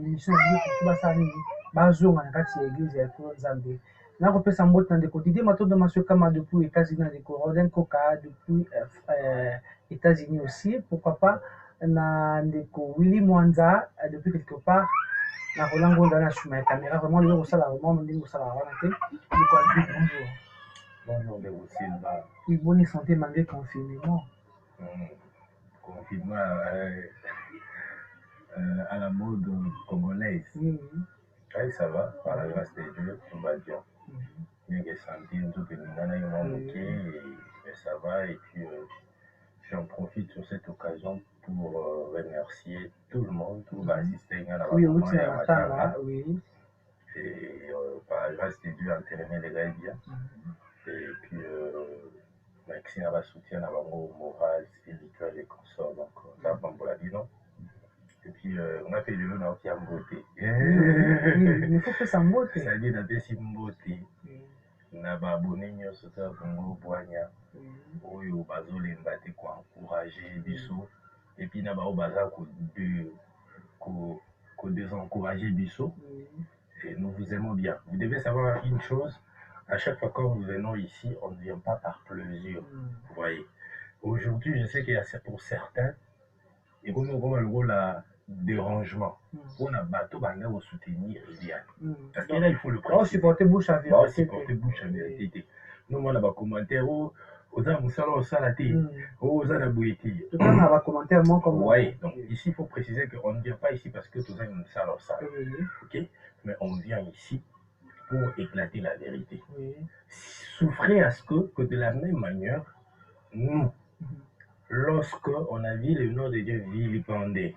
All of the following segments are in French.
émission tout ça nini bazonga na kati ya église ya Nzambe na kopesa mbote na ndeko Didier Matondo Masio kama depuis États-Unis na ndeko Roden Koka depuis États-Unis aussi, pourquoi pas na ndeko Willy Mwanza depuis quelque part na Roland Gonda na chemin caméra vraiment le ça là vraiment ndingo ça là wana te ni quoi bonjour. Bonjour de Silva. Oui, bonne santé malgré confinement. Confinement à la mode congolaise. Oui, ça va, par la grâce de Dieu, tout va bien. Bien que santé, nous autres, nous en avons moqué, et ça va. Et puis, j'en profite sur cette occasion pour remercier tout le monde, tout l'assisté à la oui, oui. Et par la grâce de Dieu, entraîner les gars bien. Et puis, merci à la soutien, à la morale, spirituelle et consort. Donc, ça va pour la vie, non? Et puis, on a fait le nom qui a beauté. Oui, il faut que ça monte. Ça dit d'avoir si beauté. Na ba abonné nyonso ta Congo Boigna. Oyo bazolemba te ko encourager biso. Et puis na ba o baza ko désencourager biso. Et nous vous aimons bien. Vous devez savoir une chose, à chaque fois que nous venons ici, on ne vient pas par plaisir. Vous voyez. Aujourd'hui, je sais qu'il y a pour certains, et comme on a le rôle à dérangement, pour un bateau, on va soutenir Eliane. Parce que là, il faut le préciser. On supporter bouche à vérité. On supporter bouche à vérité. Nous, on a des commentaires, aux salons, au salaté, aux anabouétés. Tout le monde a des commentaires, moi, comme moi. Oui, donc ici, il faut préciser qu'on ne vient pas ici parce que tout ça, une salle au salon. Ok? Mais on vient ici pour éclater la vérité. Souffrez à ce que de la même manière, nous, lorsque on a vu le nom de Dieu vilipendé,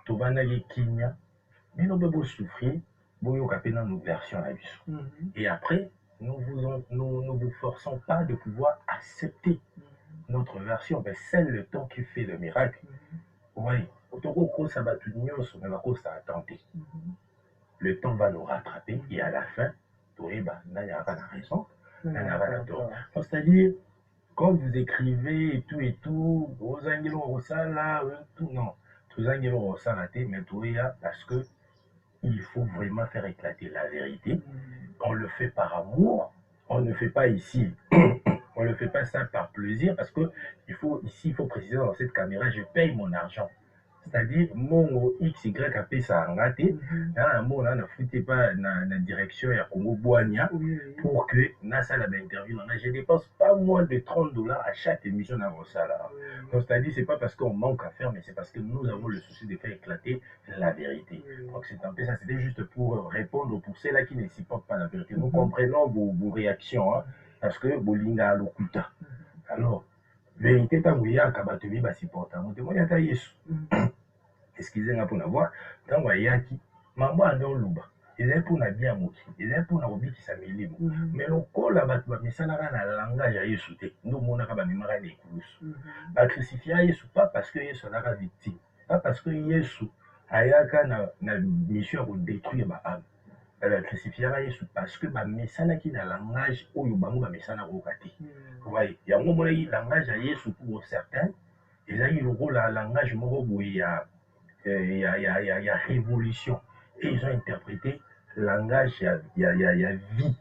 tout va n'aller Kinya, mais nous devons souffrir, nous avons nos versions à vie. Et après, nous vous forçons pas de pouvoir accepter notre version, mais c'est le temps qui fait le miracle. Oui, ça va tout attenter. Le temps va nous rattraper et à la fin, il n'y a pas de raison, il n'y a pas de tort. C'est-à-dire, quand vous écrivez et tout, aux angles au là, tout, non. Tous angles au là, mais tout parce que il faut vraiment faire éclater la vérité. On le fait par amour, on ne fait pas ici. On ne fait pas ça par plaisir parce que il faut préciser dans cette caméra, je paye mon argent. C'est-à-dire, mon XY a payé ça en raté. Mon là, ne foutez pas dans la direction à Congo Boigna pour que NASA la interview. Je ne dépense pas moins de $30 à chaque émission dans ça. Donc, c'est-à-dire, c'est pas parce qu'on manque à faire, mais c'est parce que nous avons le souci de faire éclater la vérité. Donc, c'est un peu ça. C'était juste pour répondre pour ceux-là qui ne supportent pas la vérité. Nous comprenons vos réactions, hein, parce que Bolinga a l'okuta. Alors, vérité, tant que ya kabatobi ba supporta mo témoigne ta Yesu. Excusez-moi pour l'avoir. Tant que ya ki mambo ando luba. Ezali pour na bien moki. Ezali pour na obikisa milimo. Mais lokola bato ba misana na langage ya Yesu te. Ndo mona ka ba mimaka na ekulusu. Ba crucifier Yesu pas parce que Yesu na ka victime. Pas parce que Yesu ayaka na mission pour détruire ba âme. La crucifier Yesu parce que ba misana ki na langage oyo bango ba misana ko kati. Vous voyez, il y a un moment où langage à Yesu pour certains, et là il y a un langage où il y a révolution. Et ils ont interprété le langage, il y a vie.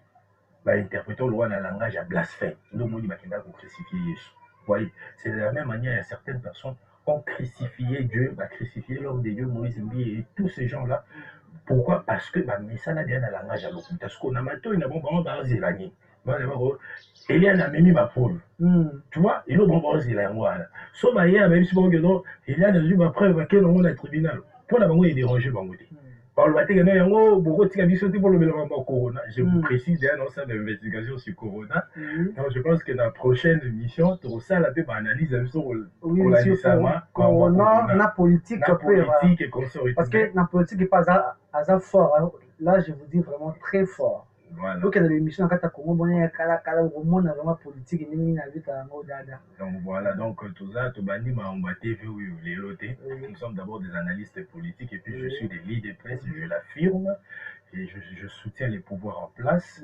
Bah, interprétons le langage à blasphème. Donc, on dit qu'il va crucifier Jésus. Vous voyez, c'est de la même manière, il y a certaines personnes qui ont crucifié Dieu, crucifié l'homme de Dieu, Moïse Mbi, et tous ces gens-là. Pourquoi? Parce que mais ça n'a rien à langage à l'autre. Parce qu'on a maintenant une bombe à zélanie. Et il y a un ami ma pauvre. Tu vois, il y a un bombe à zélanie. Sauf qu'il y a même si il y a une preuve que l'on a un tribunal. Pour la banque, il est dérangé. Par le matin, il y a beaucoup de choses pour le corona. Je vous précise, il y a une série d'investigations sur corona. Donc, je pense que dans la prochaine émission, tu auras la même analyse sur la corona, politique et consort. Parce que la politique n'est pas à fort. Là, je vous dis vraiment très fort. Voilà. Donc, il y a des émissions dans Congo, il y a vraiment politique. Donc, voilà. Donc, tout ça, tout bandi m'a embatté, les lotés. Nous sommes d'abord des analystes politiques et puis je suis des leaders de presse, je l'affirme. Et je soutiens les pouvoirs en place.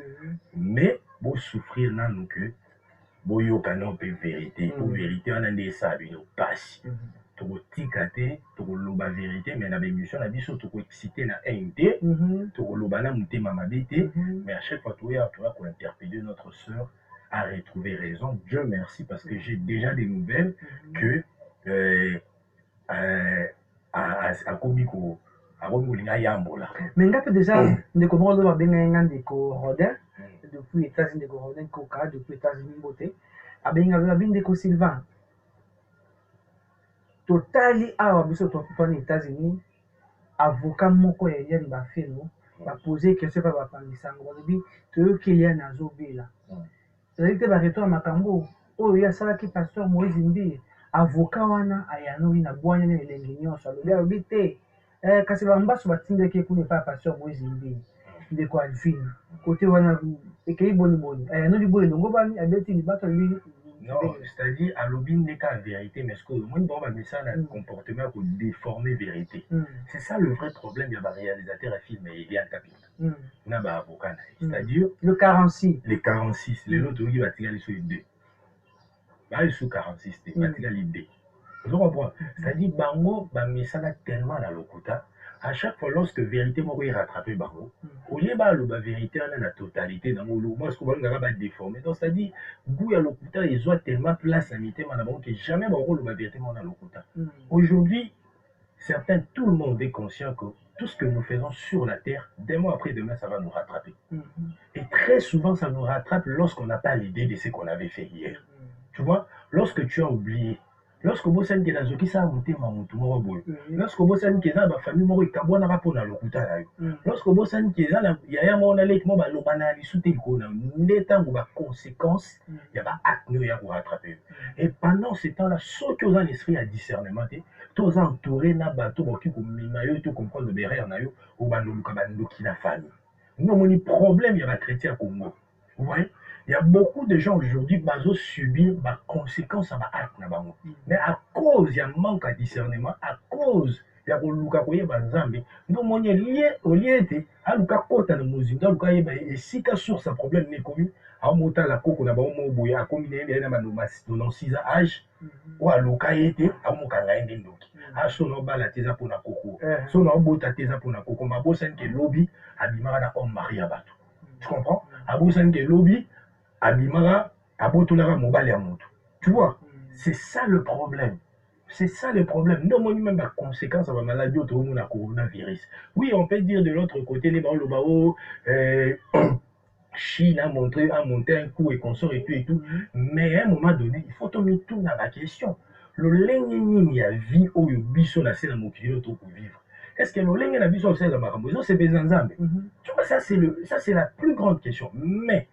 Mais, pour souffrir, là, nous que, pour y aucun vérité. Pour vérité, on a des sables, nous passe. tokotikate tokoloba vérité mais na bémission na biso tokoexcité na NT tokoloba na motema mabe te mais à chaque fois toya kointerpeller notre sœur à retrouver raison. Dieu merci parce que j'ai déjà des nouvelles que à komiko akolinga yambola mais ngape déjà ndeko moko babenga ndeko Rodin depuis États-Unis, ndeko Rodin Koka depuis États-Unis mbote abenga ndeko Sylvain totali awa biso topana États-Unis avocat moko ya Eliane Bafeno baposer question pa bapangisango balobi toyoki Eliane azobela ezali te baretour ya makambo oyo asalaki pasteur Moïse Mbie avocat wana ayanoki na bwanya na elengi nyonso alobi te kasi bambaso batindaki kuna epai ya pasteur Moïse Mbie ndeko Alvine kote wana ekei boniboni ayanoli boye elongo bani abeti libato alobi non, c'est-à-dire à l'objet n'est qu'à vérité, mais ce que moi, ça a un comportement pour déformer vérité. C'est ça le vrai problème. Il y a un réalisateur à film et il y a un capitaine. Il y a un avocat. C'est-à-dire le 46. Les 46. Les autres, ils vont tirer sur les deux. Ils sont 46. Ils vont tirer les deux. Vous comprenez? C'est-à-dire, Bango, ça a tellement dans le quota. À chaque fois, lorsque vérité m'a rattrapé Bango, au lieu de la vérité, on a la totalité dans le moi, ce qu'on va déformer. Donc, c'est-à-dire, goût à l'okuta, ils ont tellement place à mité, que jamais Bango, la vérité, on a l'okuta. Aujourd'hui, certains, tout le monde est conscient que tout ce que nous faisons sur la terre, des mois après demain, ça va nous rattraper. Et très souvent, ça nous rattrape lorsqu'on n'a pas l'idée de ce qu'on avait fait hier. Tu vois, lorsque tu as oublié, lorsque vous savez que dans ça a monté lorsque vous savez que dans la famille moro ikabwana rapo na lokuta na yo lorsque vous savez que dans ya ya mona lek mo ba lobana li souté ko na ndeta ngo ba conséquences ya ba acte ya ko rattraper et pendant ce temps là ceux qui ont un esprit à discernement tous entourés na bateau boki ko mima yo to comprendre derrière na yo o ba luka ba ndoki na famille non moni problème ya ba chrétien Congo vous voyez. Il y a beaucoup de gens aujourd'hui qui ont subi des conséquences à l'acte. Mais à cause, il y a un manque de discernement, à cause, il y a un manque de donc, on est lié au lié, à l'ouka kota de Mozinda, à l'ouka et si qu'à sur ce problème n'est connu, à monter la coco, on a bon mot, à combiner les dans 6 âge, ou à l'ouka été, à mon canal, à son oba la tesa pour la coco, son obo ta tesa pour la coco, ma bosse qui est lobby, à bimara homme marié à bateau. Tu comprends? À bosse qui est lobby, Abimara, Abotolara, Mobali Amoto. Tu vois, c'est ça le problème. C'est ça le problème. Non, moi, même la conséquence de la maladie autour de la coronavirus. Oui, on peut dire de l'autre côté, les barreaux, Chine a monté un coup et consort et tout. Mais à un moment donné, il faut tomber tout dans la question. Le lengue y a vie au biso na scène mon pour vivre. Est-ce que le lengue na biso c'est la marambozo c'est Bézanzambe. Tu vois, ça c'est la plus grande question. Mais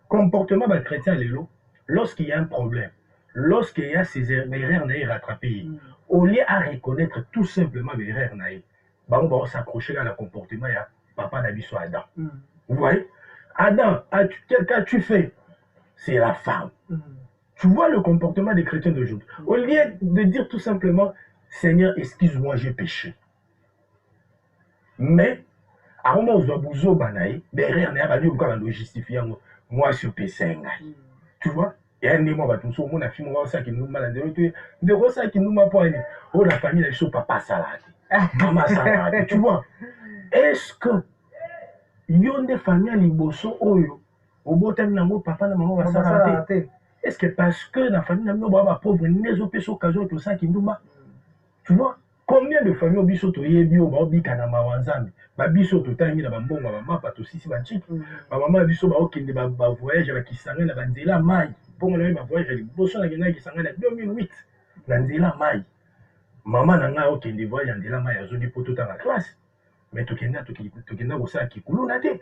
comportement bah, chrétien lorsqu'il y a un problème, lorsqu'il y a ces erreurs rattrapées, au lieu à reconnaître tout simplement les erreurs, on va s'accrocher à le comportement de papa Nabiso Adam. Vous voyez, Adam, qu'as-tu fait? C'est la femme. Tu vois le comportement des chrétiens d'aujourd'hui. Au lieu de dire tout simplement, Seigneur, excuse-moi, j'ai péché. Mais, à un moment où vous avez justifié moi sur PC. Tu vois? Et un des mois, tout ça, on a fait ça qui nous m'a dit, de ça qui nous m'a pas dit, oh, la famille, elle est papa salade. Maman salade. Tu vois? Est-ce que, il y a des familles à l'Iboso, oyo, au beau temps, papa, maman, va salade. Est-ce que parce que la famille, n'a pas pauvre, n'est pas sur occasion, tout ça qui nous m'a. Tu vois? Combien de familles au biso to yebi au bika na mawanzambi ba biso to tangi na bambongo ba mama pato sisi ba chiki ba mama biso ba okende ba voyage ba kisanga na banzela mai bongo na ba voyage li boso na kenda kisanga na 2008 na nzela mai mama na nga okende voyage nzela mai azodi poto ta na classe mais tokenda ko sa kikuluna te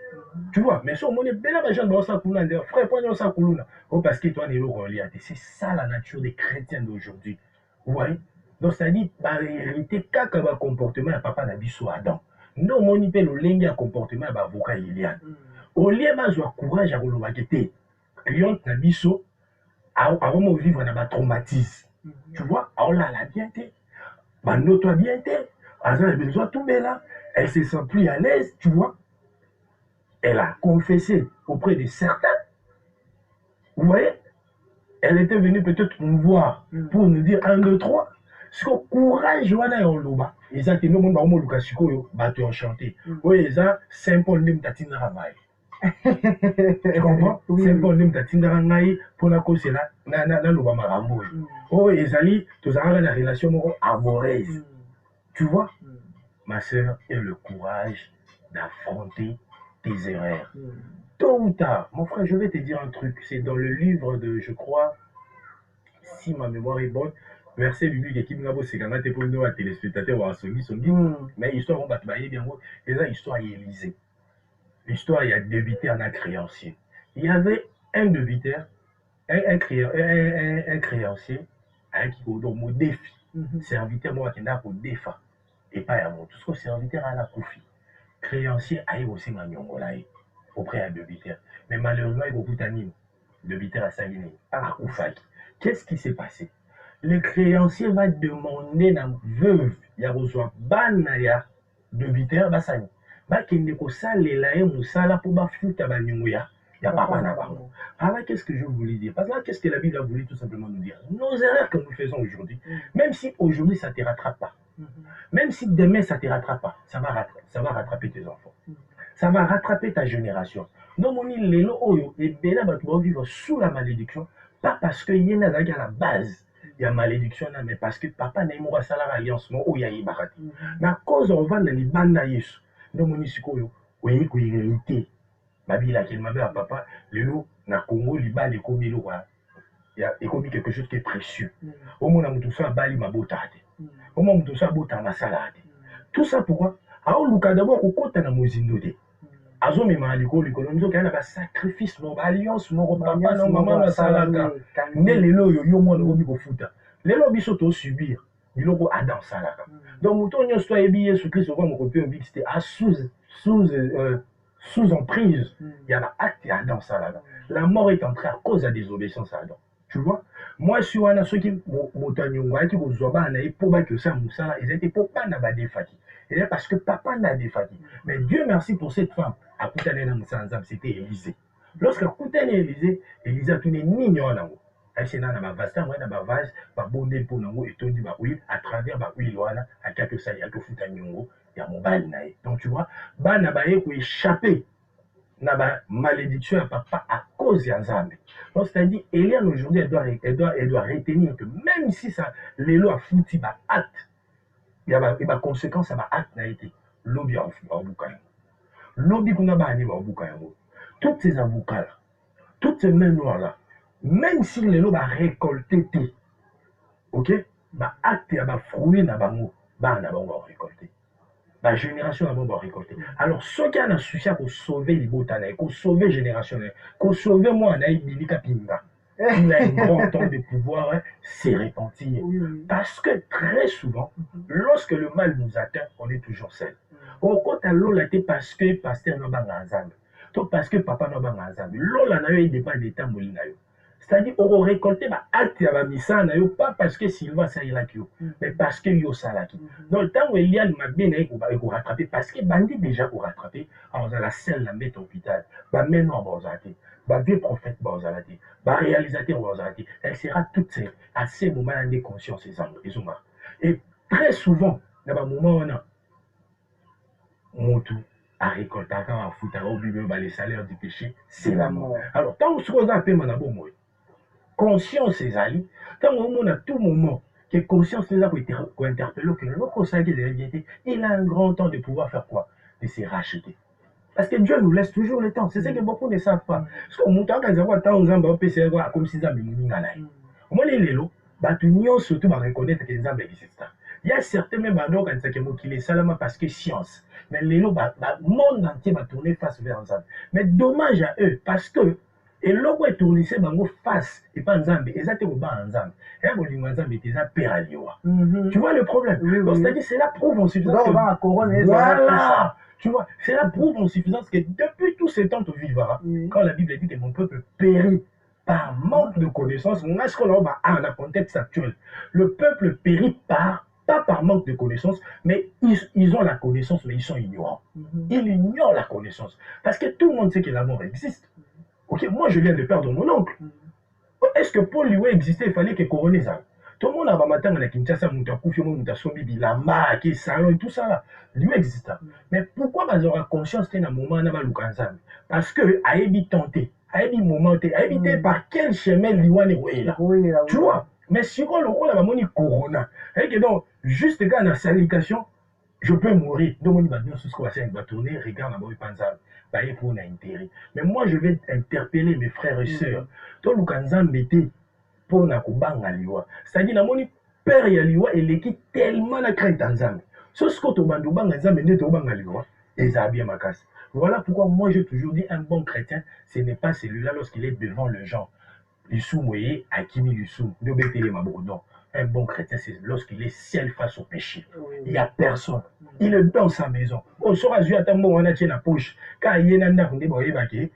tu vois mais so moni bela ba gens ba sa kuluna nde frère point sa kuluna o parce que toi ne le relia c'est ça la nature des chrétiens d'aujourd'hui vous voyez. Donc, c'est-à-dire, la réalité, quand on a un comportement, à papa n'a biso Adam. Non, mon ipé, le lingue à comportement, à avocat, il y a. Au lieu de courage à l'obacité, client n'a biso, à vivre dans un traumatisme. Tu vois, alors là, la bienté, notre bienté, elle a besoin de tomber là, elle se sent plus à l'aise, tu vois. Elle a confessé auprès de certains. Vous voyez, elle était venue peut-être nous voir pour nous dire 1, 2, 3. Ce courage wana ya oloba eza te no monde ba luka sikoyo bato enchanté oyo eza Saint Paul nde mutatindaka ngai tu comprends Saint Paul nde mutatindaka ngai mpona kosela naloba makambo oyo oyo ezali tozalaka na relation moko amoureuse tu vois ma sœur et le courage d'affronter tes erreurs tôt ou tard mon frère je vais te dire un truc c'est dans le livre de je crois si ma mémoire est bonne verset biblique qui m'a bossé quand t'es pour nous à téléspectateurs ou à songi mais histoire on va te bailler bien et là histoire y Élysée l'histoire il y a débiteur en un créancier il y avait un débiteur un créancier avec qui au mon défi serviteur moi qui n'a pas défi et pas à mon tout ce que serviteur à la koufi créancier aille aussi nganyongolaï auprès à débiteur mais malheureusement il beaucoup d'anime débiteur à Salini à Koufaki. Qu'est-ce qui s'est passé? Le créancier va demander à veuve, il y a besoin banaya de biteur basani. Ba kende ko salela e musala pour ba futa ba nyunguya. Il y a papa na bango. Alors qu'est-ce que je voulais dire? Parce que là, qu'est-ce que la Bible a voulu tout simplement nous dire? Nos erreurs que nous faisons aujourd'hui, même si aujourd'hui ça ne te rattrape pas, même si demain ça ne te rattrape pas, ça va rattraper tes enfants. Ça va rattraper ta génération. Donc, on dit les lots et bien là, tu vas vivre sous la malédiction. Pas parce qu'il y a à la base, il y a malédiction, mais parce que papa n'a pas de alliance, mais il y a une barati. Mais à cause on va dans les bandes d'Aïs, donc on dit que oui, qu'il y a une réalité. Ma vie là, qu'il m'a dit à papa, les lots, na Congo, les balles, les commis, il y a quelque chose qui est précieux. Au moins, on a tout ça, bali ma botate. Au moins, on a tout ça, bota ma salade. Tout ça pourquoi? Alors, Lucas d'abord, au côté de la mozindode. Azo me maliko likolo nzo kana ba sacrifice mo ba alliance mo papa na maman na salaka ne lelo yo yo mwana obi kofuta lelo biso to subir biloko adam salaka donc muto nyo sto ebi Yesu Christ ko mo kopie obi c'était sous emprise il y a acte ya adam salaka la mort est entrée à cause de la désobéissance à Adam tu vois moi si wana soki motanyongo aki kozwa bana e po ba que ça musala ils étaient pour pas na ba defaki et parce que papa n'a défati mais Dieu merci pour cette femme à Koutane c'était Élisée. Lorsque Koutane Élisée, Élisée a tourné mignon là. Elle s'est dans ma vaste, moi dans ma vase, ma bonne pour nous et tout dit bah oui à travers bah oui loana à quelque ça il y a que fouta nyongo il y a mon bal naï. Donc tu vois, bah n'a pas échappé n'a pas malédiction à papa à cause de Nzambe. Donc c'est-à-dire Eliane aujourd'hui elle doit retenir que même si ça les lois a foutu bah acte il y a des conséquences à ma acte n'a été lobby en boucan. Lobby qu'on a banni en boucan. Toutes ces avocats là, toutes ces mains noires là, même si les lobbies a récolté, ok, bah acte à bah fruit n'a pas mot, bah n'a pas récolté. La génération n'a pas récolté. Alors ceux qui ont un souci pour sauver les botanais, pour sauver génération, pour sauver moi n'a eu kapinga. Il a un grand temps de pouvoir se repentir. Parce que très souvent, lorsque le mal nous atteint, on est toujours seul. Au côté l'eau là, parce que pasteur n'a pas d'ensemble. Parce que papa n'a pas d'ensemble. L'eau là n'a eu des pas d'état molinayo. C'est-à-dire on récolte bah acte à misa na yo pas parce que Silva ça il a qui mais parce que yo ça là qui. Donc le temps où Eliane m'a bien pour rattraper parce que bandit déjà pour rattraper alors dans la selle la mettre hôpital. Bah maintenant bon zaté. Bah vieux prophète bon zaté. Bah réalisateur bon zaté. Elle sera toute seule à ces moments de conscience les hommes. Et très souvent dans un moment on a Montou à récolter quand on fout au bible les salaires du péché c'est la mort. Alors tant que ce qu'on a fait mon abo moi conscience ezali tant on a tout moment que conscience nous a interpellé que notre salut de la vérité il a un grand temps de pouvoir faire quoi de se racheter parce que Dieu nous laisse toujours le temps c'est ce que beaucoup ne savent pas parce que mon temps quand on temps on PC comme si ça me moninga là au moins les lelo bah tout nion surtout va reconnaître que Nzambe existe il y a certains même bando quand ça que mo qui les salama parce que science mais les lelo bah monde entier va tourner face vers Nzambe mais dommage à eux parce que et logo etournissait bango face et pas Nzambe ezate ko ba Nzambe et bolingo Nzambe eza père liwa tu vois le problème donc c'est-à-dire c'est la preuve en suffisance que voilà tu vois c'est la preuve en suffisance que depuis tout ce temps tu vivras quand la Bible dit que mon peuple périt par manque de connaissances on a ce qu'on a dans le contexte actuel le peuple périt pas par manque de connaissances, mais ils ont la connaissance, mais ils sont ignorants. Ils ignorent la connaissance. Parce que tout le monde sait que la mort existe. Ok, moi je viens de perdre mon oncle. Est-ce que Paul lui existait, il fallait qu'il couronne ça? Tout le monde a un matin à Kinshasa, Moutakoufio, Moutasombi, Bilamba, qui salon, tout ça là. Lui existe. Mais pourquoi ils auront conscience d'un moment dans Lukanzam? Parce que Aébi tenté, Aébi momenté, Aébi par quel chemin Liwane est là. Tu vois? Mais si on le rôle à la corona, et donc, juste quand la salutation, je peux mourir. Donc, on va dire ce qu'on va tourner, regarde la Panzam. Pour un intérêt. Mais moi, je vais interpeller mes frères et sœurs. Donc, Lukanzam était pour na kubanga liwa. C'est-à-dire, la moni père ya liwa, il est tellement la crainte en Zambie. Ce que tu bandu banga Zambie, n'est pas banga liwa, et zabia makas. Voilà pourquoi moi, j'ai toujours dit, un bon chrétien, ce n'est pas celui-là lorsqu'il est devant le gens. Lissou moye, Akimi Lissou, ne bétele mabodon. Un bon chrétien, c'est lorsqu'il est seul face au péché. Il n'y a personne. Il est dans sa maison. On sera joué à tambo, on a tient la poche. Quand il y a un nana, on est bon, il va qui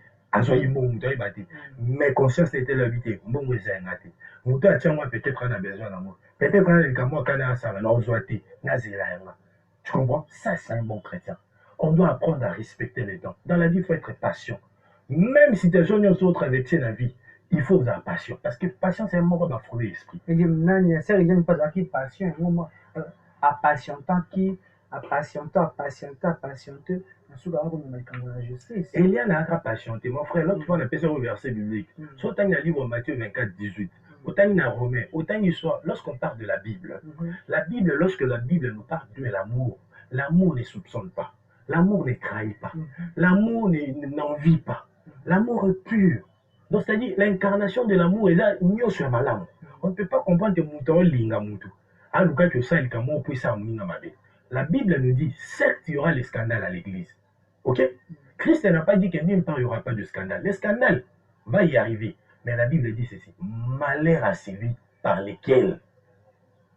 mais conscience était l'habité. Bon, vous avez raté. Vous avez peut-être un besoin d'amour. Peut-être un moi, quand on a ça, on a tu comprends? Ça, c'est un bon chrétien. On doit apprendre à respecter les temps. Dans la vie, il faut être patient. Même si des gens ont traversé la vie, il faut de la passion. Parce que passion, c'est un mot qui va fouler l'esprit. Et il n'y a pas de passion. Appatientant qui, appatientant. Et il y a un autre patienté. Mon frère, l'autre fois, on appelle ça au verset biblique. Soit dans le livre Matthieu 24, 18. Autant il y a Romain, autant il soit, lorsqu'on parle de la Bible, lorsque la Bible nous parle de l'amour, l'amour ne soupçonne pas. L'amour ne trahit pas. L'amour n'envie pas. L'amour est pur. Donc, c'est-à-dire, l'incarnation de l'amour est là, nous sur malam. On ne peut pas comprendre que mouton linga moutou. En tout cas, que ça, il amour puis ça, la Bible nous dit, certes, il y aura les scandales à l'église. Ok? Christ n'a pas dit que nulle part il n'y aura pas de scandale. Le scandale va y arriver. Mais la Bible dit ceci, malheur à celui par lequel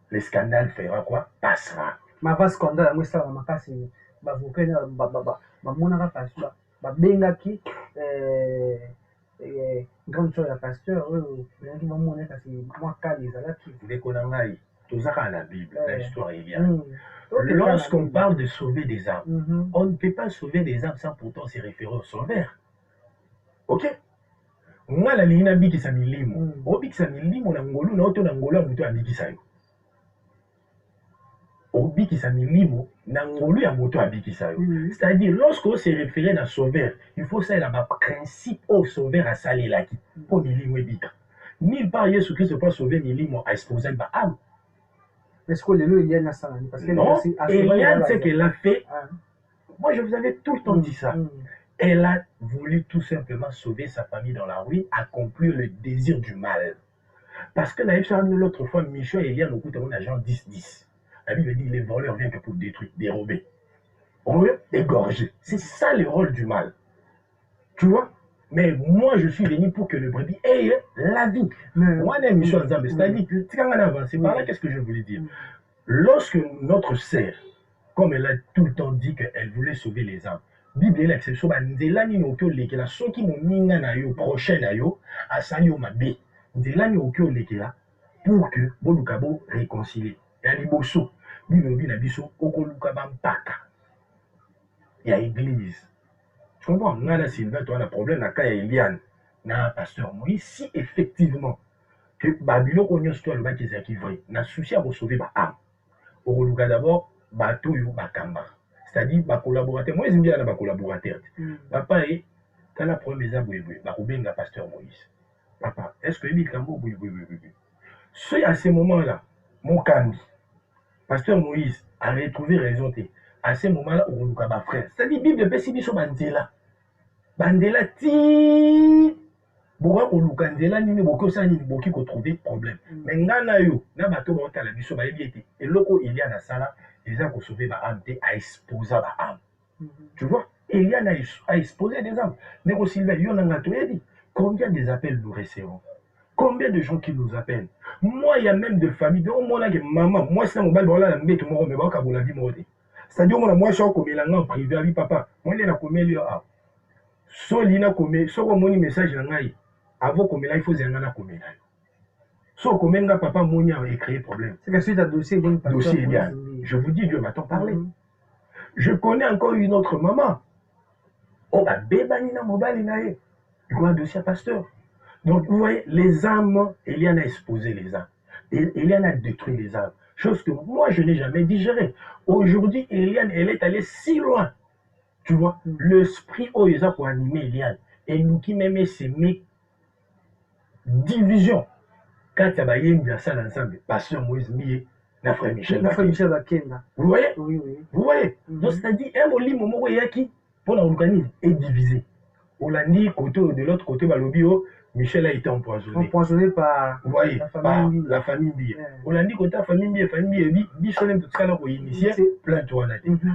le scandale fera quoi? Passera. Ma pas scandale, moi ça ma casse monaka pasteur babengaki grande chose ya pasteur qui va monter parce que moi quand les ala qui ndeko na ngai tozaka la Bible la histoire il y a lorsqu'on parle de sauver des âmes on ne peut pas sauver des âmes sans pourtant se référer au sauveur. OK? Nga la lina bikisa milimo obikisa milimo na ngolu na oto na ngolu amuto abikisa yo obikisa milimo na ngolu ya moto abikisa yo c'est-à-dire lorsqu'on se réfère à sauveur il faut ça la principe au sauveur à salelaki pour milimo ebika nulle part Jésus Christ peut sauver milimo à exposer ba âme. Est-ce que le il y a na ça parce que non Eliane c'est qu'elle a fait moi je vous avais tout le temps dit ça. Elle a voulu tout simplement sauver sa famille dans la rue, accomplir le désir du mal. Parce que l'autre fois, Michel et Eliane ont coûté un agent 10-10. La Bible dit les voleurs viennent que pour détruire, dérober. On veut égorger. C'est ça le rôle du mal. Tu vois? Mais moi, je suis venu pour que le brebis ait la vie. Moi, je suis en Zambie. C'est-à-dire, c'est par là qu'est-ce que je voulais dire. Lorsque notre sœur, comme elle a tout le temps dit qu'elle voulait sauver les âmes, Bible est l'exception. Nzela ni okyo lekela soki moninga na yo prochain na yo asali yo mabe. Nzela ni okyo lekela pour que boluka bo réconcilier. Ya liboso Bible bi na biso okoluka ba mpaka ya église. Tu comprends? Ngana Sylvain toi na problème na ka ya Eliane na pasteur Moïse si effectivement que babilo konyo toi le ba ki zaki vrai na souci à sauver ba âme. Okoluka d'abord bato yo bakamba. C'est-à-dire, ma collaborateur, moi, j'aime bien ma collaborateur. Papa, quand la première maison, je pasteur Moïse. Papa, est-ce que il Kambo, oui. C'est à ce moment-là, mon Kambi, pasteur Moïse a retrouvé raison. À ce moment-là, on a frère. C'est-à-dire, Bible, peut s'y Bandela. Bandela, ti. Pourquoi on a Bandela, ni beaucoup ça, ni beaucoup qu'on trouver problème. Mais ngana yo, na bateau, on a la biso, et loko, il y a la sala. Les gens qui ont sauvé ma âme, à exposer ma âme. Tu vois? Eliane a exposé des âmes. Mais aussi, combien des appels nous recevons? Combien de gens qui nous appellent? Moi, il y a même des familles. Maman, moi, c'est mon bal, voilà, mais tout le monde, mais bon, quand la vie m'a dit. C'est-à-dire, moi, je suis comme il en privé, avec papa. Moi, il y a comme il y a. So, il y a comme il y a. So, mon message, avant comme il y a, il faut y avoir comme il y a. So, comme papa, mon a créé problème. C'est que suite à dossier, dossier bien. Je vous dis, Dieu m'attend parler. Je connais encore une autre maman. Oh, bah, bébanina mobile nae. Il y a un dossier pasteur. Donc, vous voyez, les âmes, Eliane a exposé les âmes. Et Eliane a détruit les arbres. Chose que moi, je n'ai jamais digérée. Aujourd'hui, Eliane, elle est allée si loin. Tu vois, l'esprit où ils ont pour animer Eliane. Et nous qui même s'aimer division. Quand il y a une ça ensemble, Pasteur Moïse Mié, la frère Michel Bakenda. Vous voyez? Oui, oui. Vous voyez? Donc, c'est-à-dire, un oli moment où il y a qui, pour l'organisme, est divisé. On l'a dit, de l'autre côté, Balobio, Michel a été empoisonné. Empoisonné par vous voyez, la famille Bié. On l'a dit, côté la famille Bié, Bichonem, tout ça, là, pour initier, plein de toi.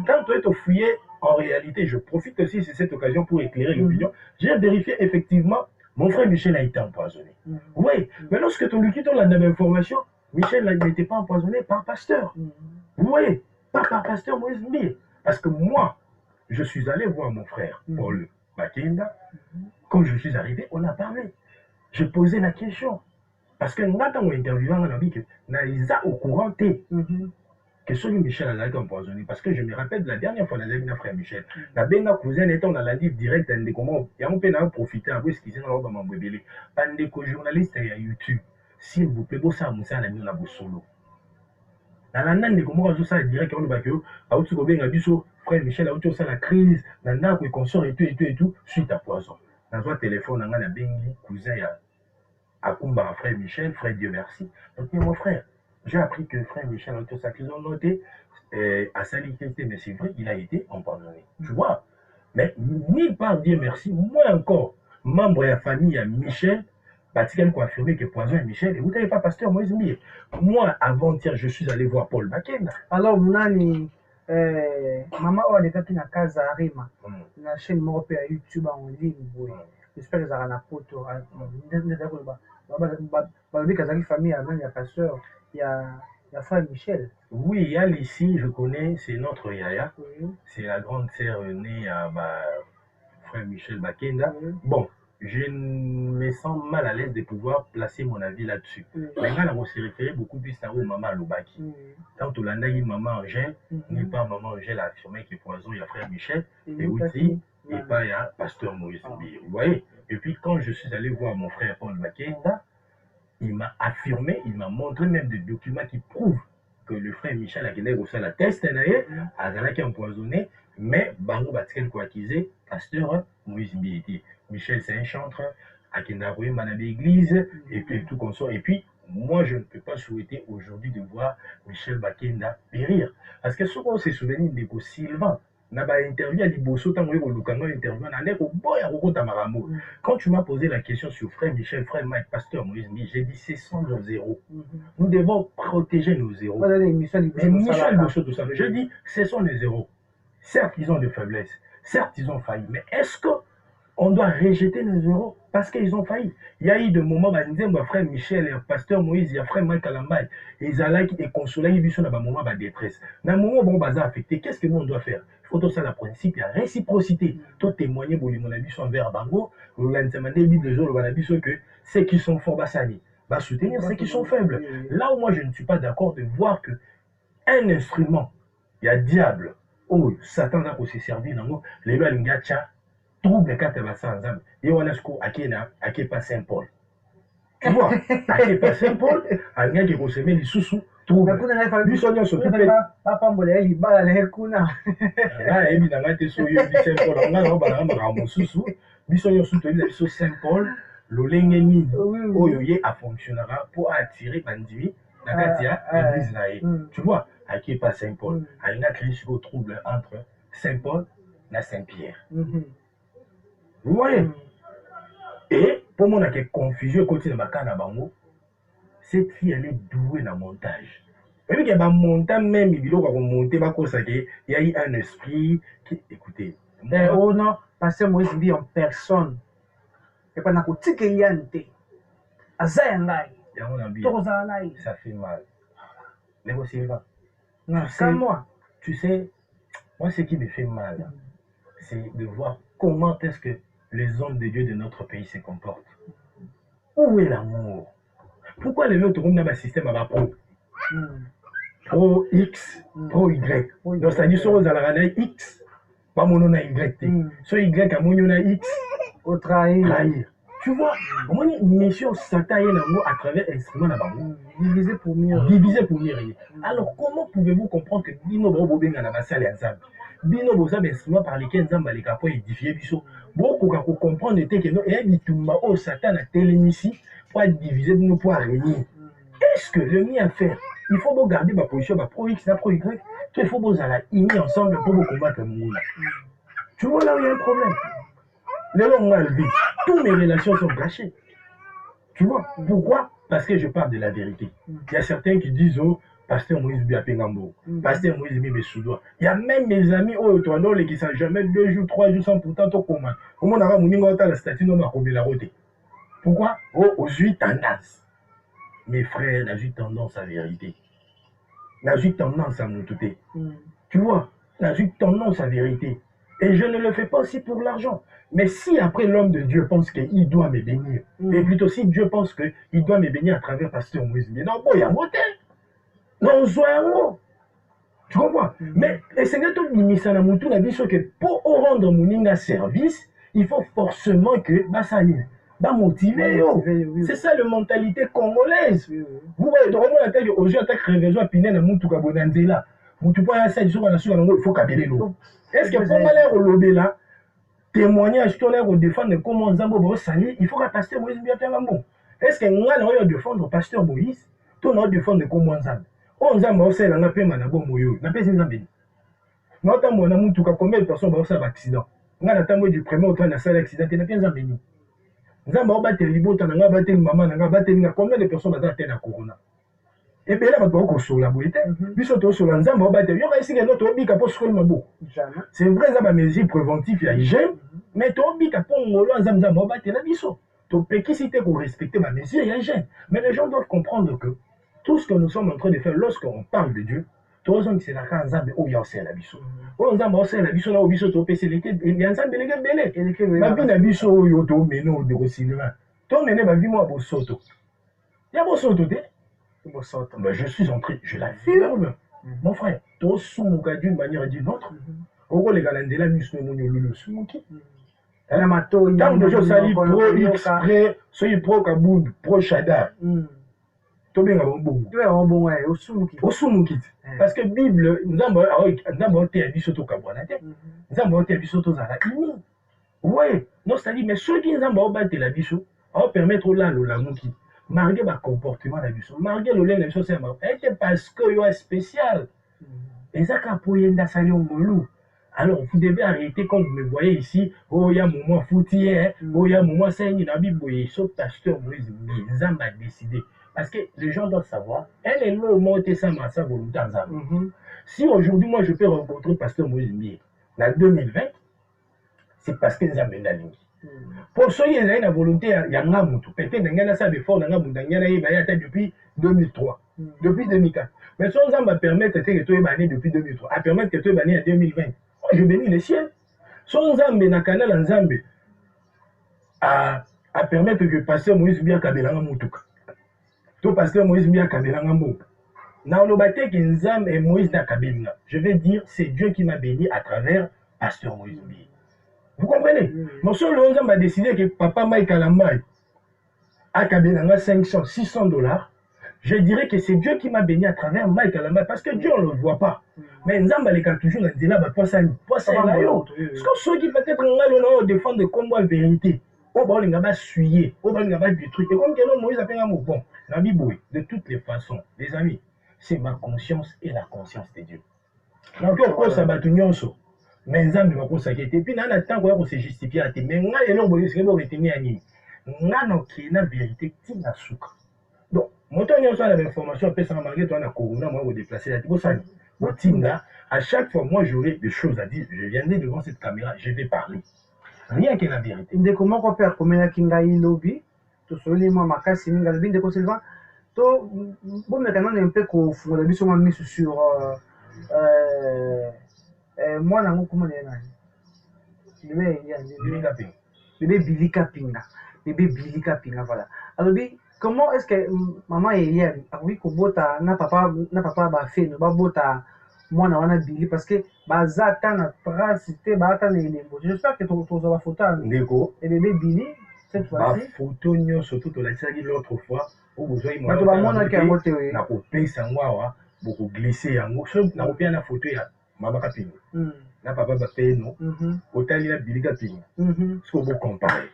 Quand tu es au fouillé, en réalité, je profite aussi de cette occasion pour éclairer l'opinion. J'ai vérifié effectivement, mon frère Michel a été empoisonné. Oui, mais lorsque tu lui quittes la même information, Michel n'était pas empoisonné par pasteur. Vous voyez, pas par pasteur Moïse Bié. Parce que moi, je suis allé voir mon frère, Paul Bakenda. Quand je suis arrivé, on a parlé. Je posais la question. Parce que nous avons interviewé, on a dit que Naïsa au courant que celui Michel a été empoisonné. Parce que je me rappelle de la dernière fois, on a dit notre frère Michel. La benga cousin était, on a l'a dit direct, et on peut en profiter, à ce qu'ils ont dans mon bébé. Pandéco journaliste à YouTube, s'il vous plaît, vous savez, on a mis un solo. Dans la nande, comment on a ça direct, on a dit que frère Michel a eu la crise, dans la consort et tout, suite à poison. Dans un téléphone, on a bengi cousin à Kumba, frère Michel, frère Dieu merci. Donc, mon frère, j'ai appris que frère Michel a tout ça qu'ils ont noté à sa liquidité, mais c'est vrai, il a été empoisonné. Tu vois? Mais ni par Dieu merci, moi encore, membre de la famille à Michel, Batikan a affirmé que poison est Michel, et vous n'avez pas pasteur Moïse Mié. Moi, avant-hier, je suis allé voir Paul Bakenda. Alors, Nani, maman, on est quand na casa Arima, la chaîne Morope à YouTube en ligne, j'espère que ça va poto. La famille avant, il y a pasteur, il y a frère Michel. Oui, il y a ici, je connais, c'est notre Yaya. C'est la grande sœur née à frère Michel Bakenda. Bon, je me sens mal à l'aise de pouvoir placer mon avis là-dessus. Maintenant, on s'est référé beaucoup plus à maman Lobaki. Quand on a dit maman Angèle, ni pas maman Angèle a affirmé que poison, il y a frère Michel, et aussi, et pas il y a pasteur Maurice. Vous voyez? Et puis, quand je suis allé voir mon frère Paul Bakenda, il m'a affirmé, il m'a montré même des documents qui prouvent que le frère Michel a gagné aussi la test, a empoisonné, mais Bango Batikel quoi accusé, pasteur Moïse Biéti. Michel, c'est un chantre, à Kendaroué, Manabé Église, et puis tout comme ça. Et puis, moi, je ne peux pas souhaiter aujourd'hui de voir Michel Bakenda périr. Parce que souvent, on s'est souvenu de Sylvain. Quand tu m'as posé la question sur frère Michel, frère Mike, pasteur Moïse, j'ai dit ce sont nos zéros. Nous devons protéger nos zéros. Michel Bosso, tout ça. Je dis ce sont les zéros. Certes, ils ont des faiblesses. Certes, ils ont failli. Mais est-ce qu'on doit rejeter les zéros parce qu'ils ont failli? Il y a eu des moments, mon frère Michel, le pasteur Moïse, il y a frère Mike Alambay, ils allaient et consolaient, ils sont dans un moment de détresse. Dans un moment où on va affecter, qu'est-ce que nous on doit faire? Il faut tout ça, le principe, il y a réciprocité. Tout témoigner pour mon avis envers Bango, que ceux qui sont forts, va soutenir ceux qui sont faibles. Là où moi je ne suis pas d'accord de voir que un instrument, il y a diable, oh, Satan a aussi servi dans nous, les lois l'ingacha, trouble quand tu vas ça ensemble. Et on a ce qu'on pas Saint-Paul. Tu vois, à pas Saint-Paul, à n'y a qui consommer les sous-sous. Trouble. Lui, son nom s'occupe. Papa Mbolé, il bat les kuna. Là, il a été sur Saint-Paul. On a un sous-sous. Lui, son nom s'occupe sur Saint-Paul. L'olengeni, oyoye, a fonctionnera pour attirer Bandimi. L'église là. Tu vois, à qui pas Saint-Paul. À une crise au trouble entre Saint-Paul et Saint-Pierre. Vous voyez? Et pour moi, il y a confusion côté de Makana Bango. Cette fille, elle est douée dans le montage. Et puis, il y a un montage même, il y a eu un esprit qui, écoutez. Oh non, parce que moi, je dis en personne. Et pendant que tu es liante, à Zayangai, ça fait mal. Négocier là. Non, c'est moi. Tu sais, moi, ce qui me fait mal, c'est de voir comment est-ce que les hommes de Dieu de notre pays se comportent. Où est l'amour? Pourquoi les autres ont un système à pro? Pro X, pro Y. Donc, c'est-à-dire, sur aux alarades X, pas mon nom à Y. Sur Y, à mon nom à X, au trahir. Tu vois, moi, mission Satan est à travers l'instrument là-bas. Diviser pour mieux. Diviser pour mieux régner. Alors, comment pouvez-vous comprendre que Bino Bobenga na basale ensemble? Bino Boza instrument par lesquels Nzamba les capo édifier biso. Beaucoup quand comprendre était que non et bitumba au Satan a télémissi pour diviser nous pour régner. Est-ce que le mien faire? Il faut vous garder ma position, ma pro X, ma pro Y. Il faut vous aller unis ensemble pour vous combattre mon là. Tu vois là où il y a un problème. Les longs mal vite. Toutes mes relations sont gâchées. Tu vois pourquoi? Parce que je parle de la vérité. Il y a certains qui disent oh, Pasteur Moïse Biapengambo, Pasteur Moïse Mibesoudoua. Il y a même mes amis qui ne sont jamais 2 jours, 3 jours sans pourtant tout commun. Au moins, on a la statue de la route. Pourquoi? Oh, aux 8 tendance. Mes frères, n'a eu tendance à la vérité. N'a eu tendance à nous touter. Tu vois, n'a eu tendance à la vérité. Et je ne le fais pas aussi pour l'argent. Mais si après l'homme de Dieu pense qu'il doit me bénir, et plutôt si Dieu pense qu'il doit me bénir à travers Pasteur Moïse, non, bon, il y a un motel. Non, on tu comprends? Mais c'est que tout le monde a dit que pour rendre mon service, il faut forcément que Bassani va motiver. C'est ça la mentalité congolaise. Vous voyez, donc on a dit aujourd'hui, on a créé à Pinel à Moutou Kabonandela. Moutou pas à ça, il faut cabeler l'eau. Est-ce que pour aller au lobby là, témoignage sur l'air au défendre comment Nzambo va salir, il faut que Pasteur Moïse bien faire un bon. Est-ce que nous allons défendre Pasteur Moïse, tout nous défendre comment Nzambo? On Nzambo va faire un appel manabo moyo, n'a pas Nzambo. Nous avons un Moutou combien de personnes vont faire un accident? Nous avons du premier au temps de la salle d'accident, n'a pas Nzambo. Nzambo va battre les libotans, n'a pas battre maman, n'a pas battre combien de personnes vont atteindre la corona? Et puis là, on va sur la boîte. Puis surtout sur l'ensemble, on va dire, il y aura ici un autre bic à poser le mabo. C'est vrai, ça va mesure préventive, il y a hygiène, mais ton bic à poser l'ensemble, on va dire la biso. Ton péquicité pour respecter ma mesure, il y a hygiène. Mais les gens doivent comprendre que tout ce que nous sommes en train de faire lorsqu'on parle de Dieu, tout le monde c'est la canzambe où il y a aussi la biso. Où on a aussi la biso là, où biso, tu peux essayer il y a un ensemble de belé. Ma vie n'a biso où il y a tout mené de Rossylvain. Ton mené ma vie, moi, à Bosoto. Il y a Bosoto, ben, je suis entré, je l'affirme, mon frère. Tout soumuka d'une manière ou d'une autre. Au les galandela musne monololo soumuki. Tant de gens sali pro X, soy pro Kabound, pro Shadar. Tout bien bon bon. Tu es un bon ouais, au soumuki. Au soumuki. Parce que Bible, nous avons été habitués au Kabouanate. Nous avons été habitués aux Arakini. Oui, non, c'est-à-dire, mais ceux qui nous avons battu la bichou, on va permettre là le lamouki. Malgré le comportement de la bichou, malgré le lait de la bichou, c'est parce qu'il y a spécial. Et ça, quand vous avez un molou, alors vous devez arrêter quand vous me voyez ici, oh, il y a un moment foutier, oh, il y a un moment c'est une Bible, sauf pasteur Moïse, mais ça m'a décidé. Parce que les gens doivent savoir, elle est là au moment où ça m'a sa volonté en Zambie. Si aujourd'hui, moi, je peux rencontrer pasteur Moïse Mié, en 2020, c'est parce que nous avons la ligne. Pour ceux qui ont la volonté, il y a un moutou. Peut-être qu'il y a ça depuis 2003, depuis 2004. Mais si on va permettre que tu aies banni depuis 2003, à permettre que tu aies banni en 2020, moi je bénis le ciel. Si on va dans le canal en Zambie, à permettre que pasteur Moïse Bia Kabelanga Moutouk, tout pasteur Moïse Bia Kabelanga Moutouk, dans le bâtiment qui Nzam et Moïse Nakabelanga, je vais dire, c'est Dieu qui m'a béni à travers pasteur Moïse Bia. Vous comprenez? Mon seul Nzam a décidé que papa Mike Alamai a Kabelanga 500, 600 $. Je dirais que c'est Dieu qui m'a béni à travers Mike Alamai, parce que Dieu on ne le voit pas. Mais Nzam a toujours dit là, parce que ceux qui peut-être ont défendre de combat vérité. On va suyer, on va détruire. Et comme que Moïse a fait un mot, bon, de toutes les façons, les amis, c'est ma conscience et la conscience de Dieu. Donc, on ça va tout nyonso. Mais Nzambe va consacrer. Et puis, dans le temps, on se justifie à tes. Mais on a retenir à Nini. On a la vérité qui n'a souka. Donc, mon temps, on a l'information, après ça, malgré toi, on a corona, moi, on déplacer la tibosani. À chaque fois, moi, j'aurai des choses à dire. Je viendrai devant cette caméra, je vais parler. Rien que la vérité. Comment on peut commettre la kingaï lobby, tout ce qui est ma casse, c'est une galbine de conservant. Tout, bon, maintenant, on est un peu qu'on fout la mission mis sur. Moi, je comment bébé Billy Kapinga. Bébé Billy Kapinga, voilà. Alors, comment est-ce que maman est hier? Oui, que bota, na papa ba fait, no ba bota. Moi, na wana Billy parce que bazata na trace, c'était bazata na élément. J'espère que tu as la photo. Ndeko. Et bébé Billy, cette fois-ci photo surtout to la tsaki l'autre fois au besoin moi to ba mona ke yango te na ko pesa ngwa beaucoup glisser yango so na ko pia na photo ya mama kapinga na papa ba peno otali na bilika pinga ce qu'on peut comparer.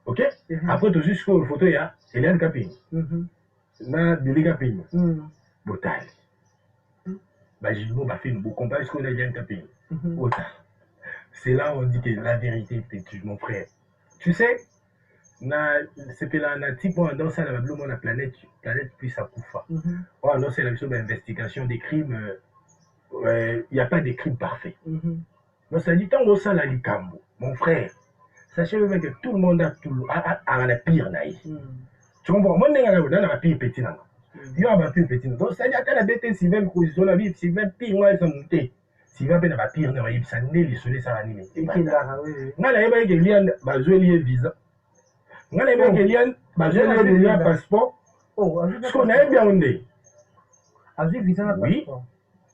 OK? Après tout juste que photo ya Eliane Kapinga na bilika pinga botali ba jino ba fait nous comparer ce qu'on a Eliane Kapinga botali. C'est là où on dit que la vérité est mon frère. Tu sais, c'était là, dans ça, la planète puisse accoucher. On a la mission d'investigation des crimes. Il n'y a pas de crimes parfaits. Donc, ça dit, tant que ça, la Likambo, mon frère, sachez même que tout le monde a la pire naïf. Tu comprends? Moi, je suis la pire petit. Il y a la pire petit. Donc, ça dit, à la bête, si même position la vie, si même pire, moi, ils sont montés. Si va pas pire, ça n'est les soleils, ça va animer. Moi, là, il y a un visa. Moi, là, il y a un passeport. Ce qu'on a bien ondé. Oui.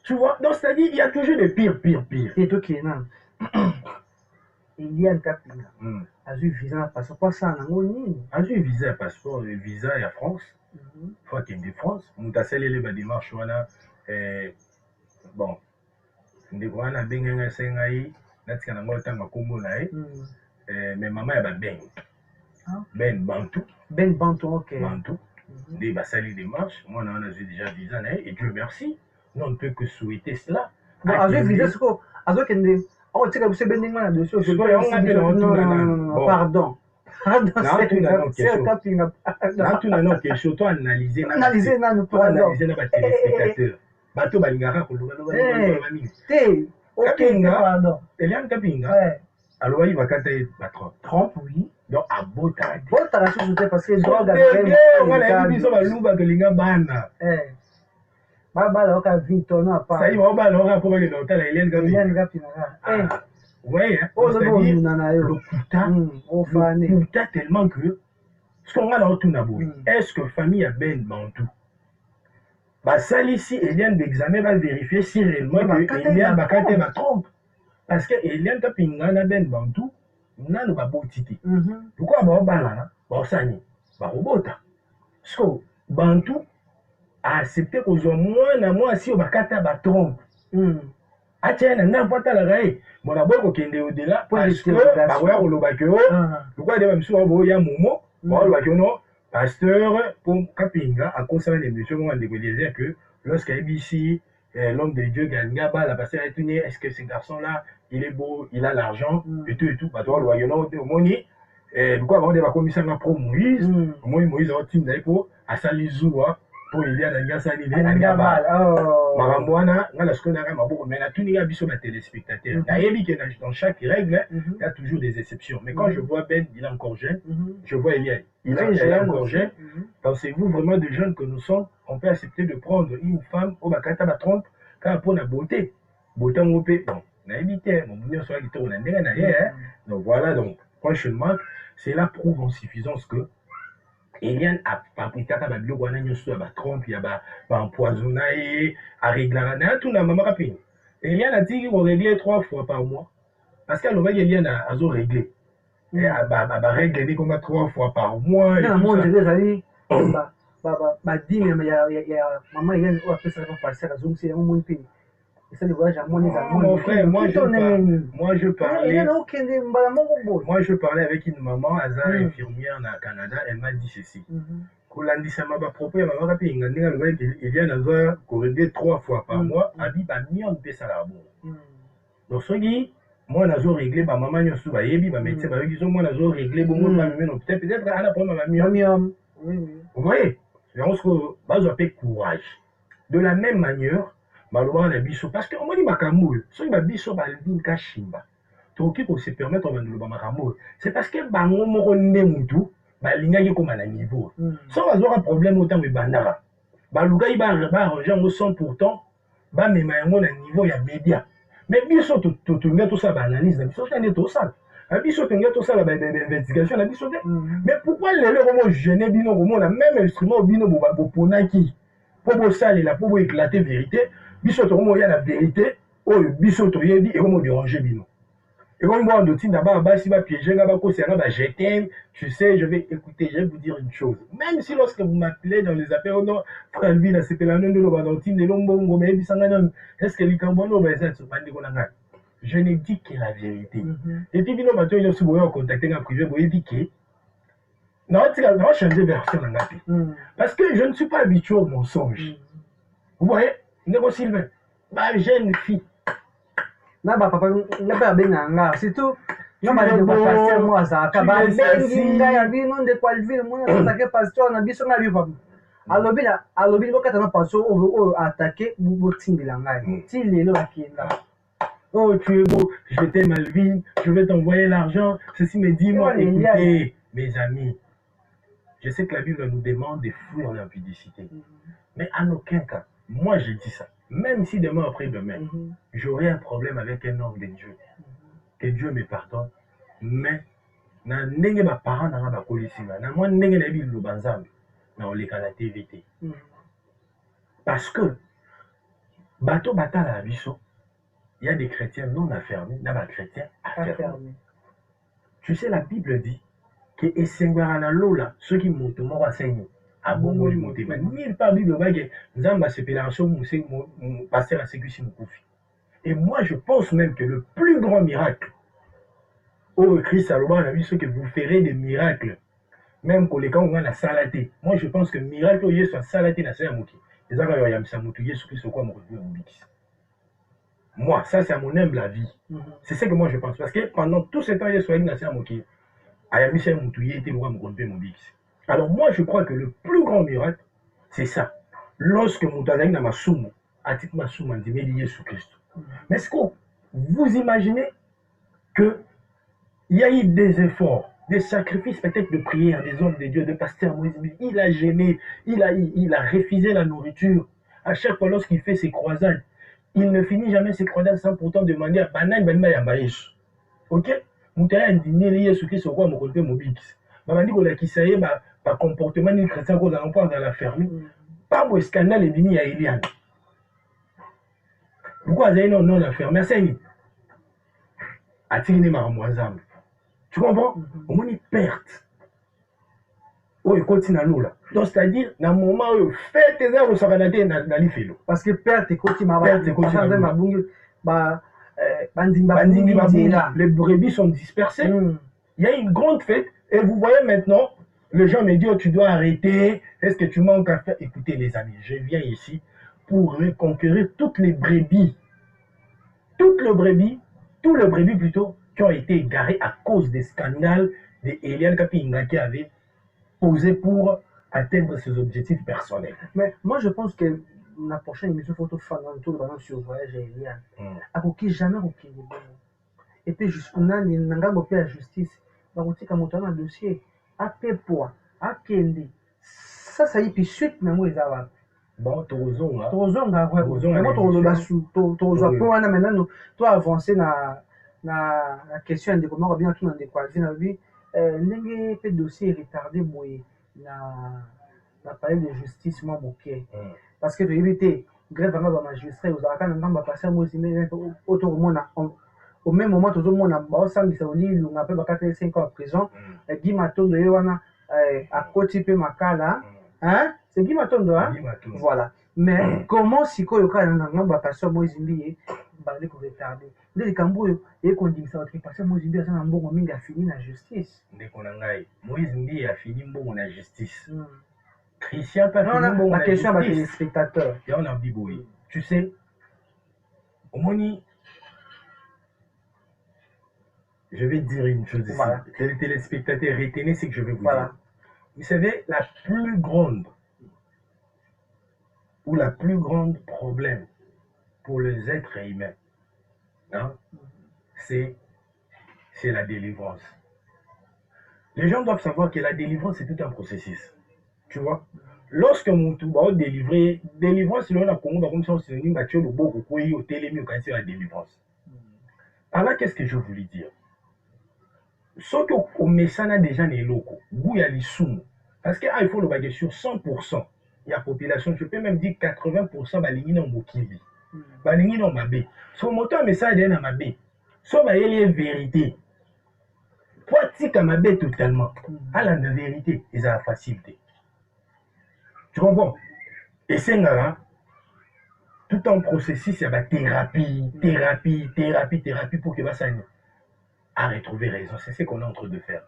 Tu vois, donc c'est-à-dire il y a toujours des pires. Et toi qui est là, il y a un Kapinga. A eu visa passeport ça n'a a eu visa passeport, visa à France. Faut qu'il y ait de France. On t'a scellé les démarches voilà. Bon. Ndeko wana benga sengai natika na ngota makombo na mais maman ya ba ben bantu OK bantu des basali démarche moi on a déjà visa na et Dieu merci non on ne peut que souhaiter cela bon a eu visa siko azo kende o tika buse bendinga na dossier je pardon question toi analyser na ba téléspectateurs bato balingaka koluka te pardon Eliane Kapinga alors il va canter patron trompe oui donc à bota la chose parce que drogue on biso baluba kelinga bana baba la ka vito na pa ça y va bala on pour que l'hôtel Eliane Kapinga ouais le kuta tellement que ce qu'on a là autour na boy est-ce que famille a ben bantou Salisi Eliane d'examen va vérifier si réellement Eliane bakate ma trompe parce que Eliane Kapinga na ben bantou nanu ba botiti pourquoi ba bala ba sani ba robota so bantou a accepté que zo moi si bakata ba trompe atiena na pata la gai mon aboko kende au-delà parce que ba wa koloba ke pourquoi de même so bo ya momo ba koloba ke no pasteur pour Kapinga a conservé l'émission on de dire que lorsqu'il ici l'homme de Dieu Gangaba la pasteur a tenu est-ce que ce garçon là il est beau il a l'argent et tout bah toi le non au moni pourquoi avant de la commission pro Moïse Moïse a team d'ailleurs à Salizoua pour il y a la ngasa ni Gangaba Marambwana ngala ce qu'on a maboko mais la tuni ya biso ba téléspectateurs d'ailleurs que dans chaque règle il y a toujours des exceptions mais quand je vois Ben il est encore jeune je vois Eliane il est encore jeune pensez-vous vraiment des jeunes que nous sommes on peut accepter de prendre une femme au bakata ba trompe quand pour la beauté on peut bon na éviter mon bonheur soit qui tourne donc voilà donc franchement cela prouve en suffisance que Eliane a fabriqué ta biloko wana nyonso ya ba trompe ya ba empoisonné a régler na tout na mama kapine Eliane a dit qu'on réglait 3 fois par mois parce qu'elle va Eliane a zo régler et ba régler comme 3 fois par mois et tout ça ba dîme ya maman Eliane ou après ça va passer à zoom c'est mon pays. Mon frère, moi je parlais avec une maman, infirmière au Canada, elle m'a dit ceci. Kolandisama ba propos ya mama kapinga ndinga loba il y a nazo corriger 3 fois par mois abi ba million de salaire bon. Donc soki moi nazo régler ba maman nyosu ba yebi ba médecin ba biso moi nazo régler bon moi même peut-être ana prendre ma million. Vous voyez? Je pense que bazo pe courage. De la même manière Maloba na biso parce que on m'a dit makambo so ba biso ba linka shimba to ki ko se permettre on va makambo c'est parce que bango moko nde mutu ba linga ki ko na niveau so ba zo un problème autant me bandara ba luga ba arranger ngo 100% ba mema yango na niveau ya média mais biso to nga to ça ba analyse na biso tane to ça biso to nga to ça ba investigation na biso mais pourquoi les comme jeune bino comme la même instrument bino bo ponaki pour bo saler pour éclater vérité biso to il y a la vérité oyo biso to yebi et comment déranger bino Et comme moi, on d'abord, si va piéger, je t'aime, tu sais, je vais écouter, je vais vous dire une chose. Même si lorsque vous m'appelez dans les appels, non, frère Lui, c'est la de l'Obadantine, de l'Ombongo, mais est-ce que les Cambono, ben, ça, c'est pas je ne dis que la vérité. Et puis, nous, maintenant, nous sommes contactés en privé, vous dit que non, tu vas changer de version parce que je ne suis pas habitué au mensonge. Vous voyez, Nego Sylvain, ma jeune fille. Na ba papa na ba benanga surtout na ba de pasteur moi ça ka ba benga ya bino de qualville moi na attaquer pasteur na biso na bipa alobi ko kata na pasteur o attaquer bo tindela ngai ti lelo bakenda. Oh, tu es beau, je t'aime Alvin, je vais t'envoyer l'argent, ceci me dit moi, écoutez, mes amis, je sais que la Bible nous demande de fuir l'impudicité, mais en aucun cas, moi je dis ça. Même si demain après demain, j'aurai un problème avec un homme de Dieu, que Dieu me pardonne, mais na ndenge ba parents na ba kolisima na moi ndenge na bible banzambe na oleka la TVT parce que bato batala biso il y a des chrétiens non affermis na ba chrétiens affermis. Tu sais la Bible dit que esengwara na lola ceux qui montent moko asenyi abongo li motema ni pas Bible ba que nzamba sepela so mu passer à sécusi mukufi. Et moi je pense même que le plus grand miracle au Christ Salomon a vu ce que vous ferez des miracles même quand les gens ont la salaté. Moi je pense que miracle est soit salaté na sa muki les gens va yamisa mutu Yesu Christ quoi mo mubikisa. Moi ça c'est à mon humble avis. C'est ce que moi je pense parce que pendant tout ce temps Yesu a na sa muki ayamisa mutu yete quoi mo mubikisa. Alors moi je crois que le plus grand miracle c'est ça. Lorsque Moutazali na masumu atit masumu ndimeli Yesu Christ. Mais est-ce que vous imaginez que il y a eu des efforts, des sacrifices peut-être de prière des hommes de Dieu, de pasteur Moïse, il a gêné, il a refusé la nourriture. À chaque fois lorsqu'il fait ses croisades, il ne finit jamais ses croisades sans pourtant demander à Banan Banma Yambaïs. Ok? Moutaya ndimeli Yesu Christ au roi Mokonte Mobix. Babandi ko la kisaye ba comportement ni chrétien ko dans encore dans la ferme. Pas au scandale et bini à Eliane. Pourquoi Azaï non la ferme? Merci. A-t-il maramouazam? Tu comprends? Au moins une perte. Oh, il continue à l'eau là. Donc, c'est-à-dire, dans le moment où fait tes heures, ça va naître dans l'ifélo. Parce que perte et continue à les brebis sont dispersées. Il y a une grande fête. Et vous voyez maintenant, les gens me disent, oh, tu dois arrêter. Est-ce que tu manques à faire? Écoutez, les amis, je viens ici pour reconquérir toutes les brebis. Tous les brebis plutôt, qui ont été égarés à cause des scandales de Eliane Kapinga qui avait posé pour atteindre ses objectifs personnels. Mais moi, je pense que la prochaine émission photo fan autour de sur le voyage à Eliane, à qui jamais aucun. Et puis, on a la justice, on a un dossier, à Pépoa, à Kendi. Ça y est, puis suite, mais moi, ils avaient. Bon, Torozon, hein. Torozon, maintenant, tu as avancé la question de comment on bien tout dans des quoi. N'ayez pas de dossier retardé, moi, na palais de justice, moi, ok. Parce que tu évites, grève avant de magistrat, vous avez quand même passé moi aussi, mais autour de moi, au même moment, tout le monde a ensemble, ça veut dire, on a fait 4-5 ans en prison, et Guy Matondo, à côté de Makala, hein? C'est Guy Matondo, hein? Voilà. Mais comment si quoi, on a passé moi aussi, balé pour retarder. Les Cambouyo, et qu'on dit ça, parce que Moïse Mbi a bon moment, il a fini la justice. Moïse Mbi a fini bon la justice. Christian pas fini bon la question avec les spectateurs. Et on a dit, oui. Tu sais, au moins, je vais dire une chose ici. Voilà. Les téléspectateurs, retenez ce que je vais vous dire. Vous savez, la plus grande problème pour les êtres humains, hein, c'est la délivrance. Les gens doivent savoir que la délivrance, c'est tout un processus. Tu vois? Lorsque mon tout va délivrer, délivrance, c'est là qu'on a comme ça, c'est une voiture de beaucoup, au télémi, au cancer, la délivrance. Par là, qu'est-ce que je voulais dire? Sauf qu'au messana déjà les locaux, où il y a les sous. Parce qu'il faut le baguer sur 100%. Il y a population, je peux même dire 80% balingina en Mokili. Balingina en Mabé. Sur mon temps, message est dans Mabé. So ba yeli vérité. Pour tika mabe totalement. À la vérité, ils ont la facilité. Tu comprends? Et c'est là, tout un processus, il y a thérapie pour que ça à retrouver raison. C'est ce qu'on est en train de faire.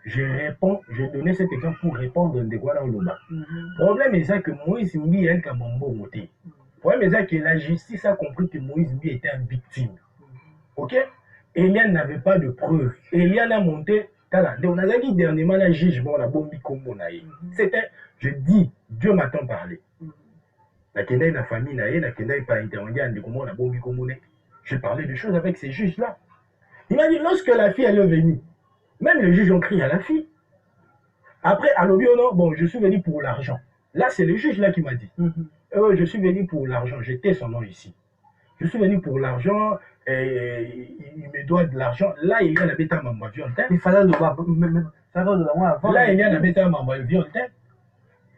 Je donnais cet exemple pour répondre de quoi dans le bas. Le problème est ça que Moïse Mbi est un bon côté. Le problème est ça que la justice a compris que Moïse Mbi était une victime. Ok? Eliane n'avait pas de preuves. Eliane a monté. Donc, on a dit dernièrement, la jugement, la bombe comme on a eu. C'était, je dis, Dieu m'attend parler. La Kenda la famille, la Kenda pas intermédiaire, comment la bombe comme on est. Je parlais de choses avec ces juges-là. Il m'a dit, lorsque la fille elle est venue, même les juges ont crié à la fille. Après, à l'objet, non, bon, je suis venu pour l'argent. Là, c'est le juge là qui m'a dit. Je suis venu pour l'argent. J'étais son nom ici. Je suis venu pour l'argent. Il me doit de l'argent. Là, il y a la bêta maman violente. Il fallait le voir. Là, il y a la bêta maman violente.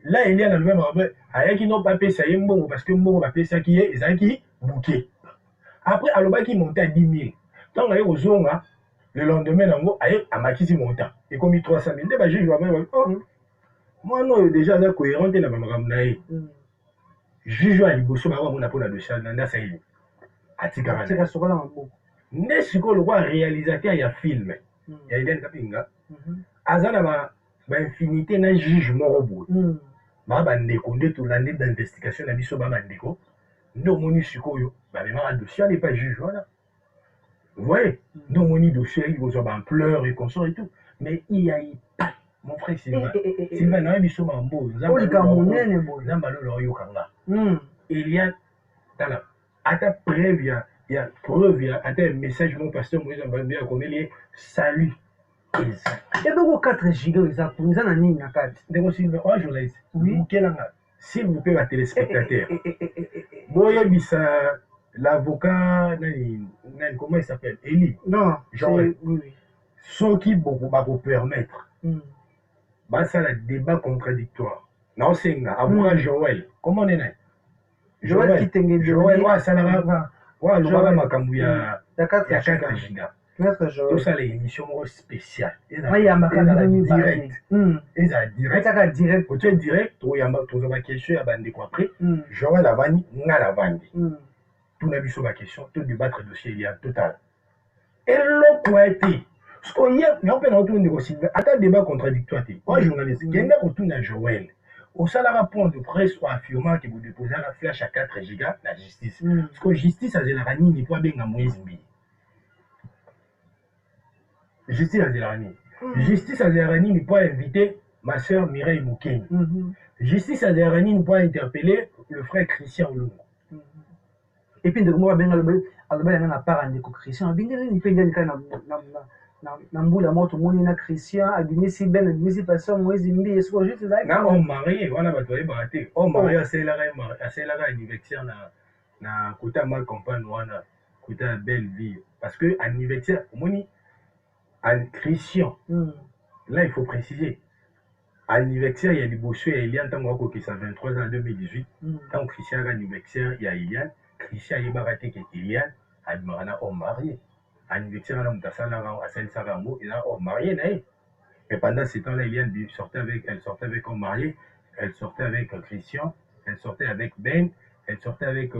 Là, il y a la même maman. Aïe qui n'ont pas payé ça, parce que mon papier ça qui est, ils ont qui bouquet. Après, à l'objet qui montait à 10 000. Tant qu'il y a aux zones, le lendemain, aïe, à Makisi montant. Et comme il 300 000, je vais moi, non, déjà, là, cohérent, il y a ma maman. Juge à l'Ibosso, on a pour la dossier, Nanda Saïli. Atikara. Ne siko le roi réalisateur, il y a film. Il y a Eliane Kapinga. Azana ma infinité na juge morobo. Ba ndeko tout l'année d'investigation na biso ba ndeko. Ndo moni siko yo, ba mema dossier n'est pas juge voilà. Vous voyez, ndo moni dossier il vous a ampleur et consort et tout. Mais il y a pas mon frère Sylvain. Sylvain na biso mambo. Zambalo lo yo kanga. Il y a tala ata preuve il y a preuve, il y a un message mon pasteur Moïse Mbambi a connu les salut. Et donc 4 gigas ils ont pour ça na 4. Donc Sylvain, journaliste. Oui. S'il vous plaît, les téléspectateurs. Boya bisa l'avocat comment il s'appelle? Eli. Non, Joël. Oui. Ceux qui beaucoup vous permettre. Bah ça le débat contradictoire. Non c'est avocat Joël. Comment on est? Joël Kitenge Joël wa salama wa lobaka makambu ya 4 giga. Tout ça les émissions spéciales. Direct. Direct. Au direct, tu as ma question à bande quoi après. Joël Avani na la bande. Tout n'a vu sur ma question, tout débattre dossier il y a total. Et le quoi été ce qu'on y a, non pas dans tout négocier. Attends débat contradictoire. Moi journaliste, il y a un retour à Joël. Au salaire point de presse ou affirmant que vous déposez la flash à 4 gigas, la justice. Parce que justice a Zélarani n'est pas bien à Moïse Mbi. Justice à Zélarani. Justice à Zélarani n'est pas invité ma soeur Mireille Moukeni. Justice à Zélarani n'est pas interpellé le frère Christian Olungo. Et puis, de moi, bien, à part un Christian, bien, il peut y aller na mbula moto moni na Christian abimisi ben abimisi pasteur Moïse Mbi est-ce que juste là na on marié wana bato ba baraté on marié aselaka anniversaire na kota ma campagne wana kota belle vie parce que anniversaire moni en Christian là il faut préciser anniversaire il y a liboso ya Eliane tango ko ki 23 ans 2018 tant Christian anniversaire il y a Eliane Christian il baraté que Eliane admirana on marié anniversaire à la il a marié mais pendant ce temps-là elle sortait avec un marié, elle sortait avec Christian, elle sortait avec Ben, elle sortait avec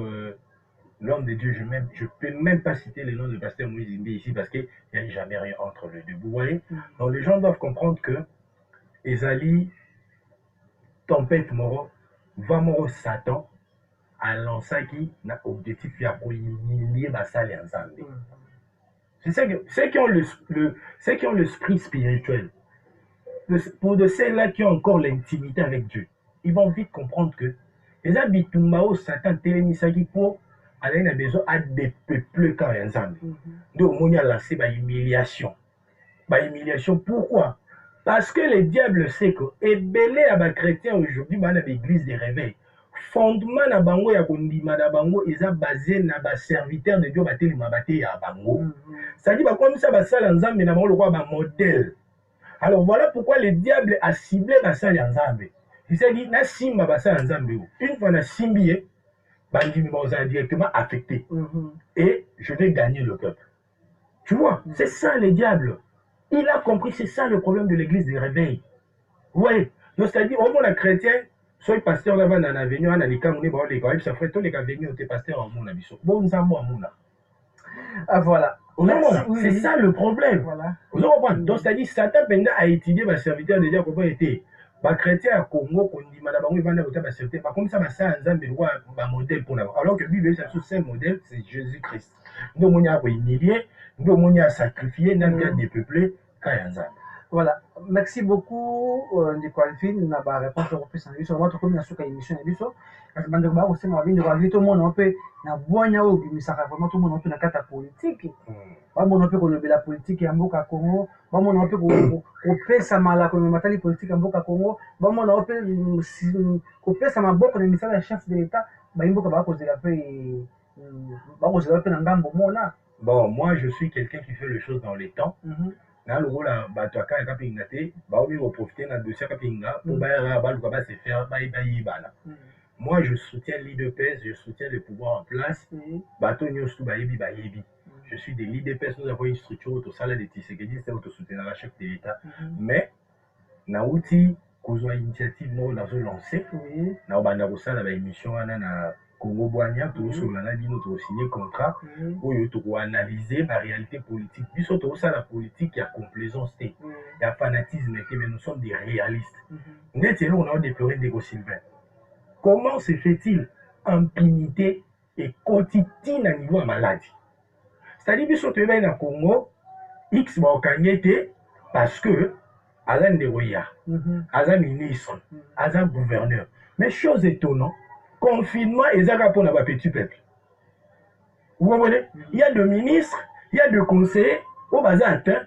l'homme de Dieu. Je peux même pas citer le nom de pasteur Moïse Mbi ici parce qu'il n'y a jamais rien entre les deux. Vous voyez? Donc les gens doivent comprendre que Ezali tempête moro va moro Satan à lancer qui n'a objectif pour lier ma salle ensemble. C'est ça que ceux qui ont l'esprit spirituel, pour de ceux-là qui ont encore l'intimité avec Dieu, ils vont vite comprendre que les habitudes Satan télémisaki pour aller à besoin à dépeupler quand ensemble. Donc on a lancé par humiliation. Pourquoi? Parce que le diable sait que et belé à chrétien aujourd'hui dans l'église des réveils. Fondement na bango ya kondima na bango eza basé na ba serviteur de Dieu bateli mabate ya bango. Ça dit comme ça ba sala nzambe na bango lokwa ba modèle. Alors voilà pourquoi le diable a ciblé ba sala nzambe. Il s'est dit na simba ba sala nzambe. Une fois na simbié bandimi ba directement affecté. Et je vais gagner le peuple. Tu vois, c'est ça le diable. Il a compris, c'est ça le problème de l'église des réveils. Oui, donc c'est-à-dire, au moins, les chrétiens, soit pasteur là-bas dans l'avenue, on a les camps, on a les camps, ça fait tous les camps venus, on est pasteur en mon avis. Bon, nous avons un mouna. Ah voilà. C'est ça le problème. Voilà. Vous comprenez? Donc c'est-à-dire, Satan a étudié ma serviteur déjà comment était. Les chrétiens à Congo, qu'on dit, madame, on va dans serviteur. Par contre, ça va ça, un modèle pour l'avoir. Alors que Bible, c'est un modèle, c'est Jésus-Christ. Nous, on a humilié, nous, on a sacrifié, nous, on a dépeuplé, Kayanza. Voilà. Merci beaucoup, Nicoalfine, na ba réponse au plus en émission. Moi, tout comme na suka émission émission. Parce que bande ba aussi na bindi ba vito mon un peu na bonya o bimisaka vraiment tout monde un peu na kata politique. Ba mon un peu ko lobela politique ya mboka Congo, ba mon un peu ko pesa mala ko matali politique ya mboka Congo, ba mon un peu ko pesa maboko na misala chef de l'état, ba mboka ba ko zela pe ba ko zela pe na ngambo mona. Bon, moi je suis quelqu'un qui fait les choses dans les temps. Na le rôle bato aka ka pinga te ba obi ko profiter na dossier ka pinga pour ba luka ba se faire ba bana. Moi je soutiens l'IDPS, je soutiens le pouvoir en place. Bato nyosu ba yebi ba yebi. Je suis de l'IDPS, nous avons une structure au salle de Tshisekedi, c'est auto soutenir la chef de l'État. Mais na outil kozwa initiative no na zo lancer. Na banda ko sala ba émission ana na Congo Boigna, tout sur la bino to signer contrat où il faut analyser la réalité politique. Biso to ça la politique il y a complaisance, il y a fanatisme mais nous sommes des réalistes. Nous on a déploré Ndeko Sylvain. Comment se fait-il impunité et quotidien à niveau maladie? C'est-à-dire biso to na Congo X ba okangete parce que Azan de Roya, Azan ministre, Azan gouverneur. Mais chose étonnante, confinement et ça pour le petit peuple. Vous comprenez? Il y a des ministres, il y a des conseillers, au bazar atteint,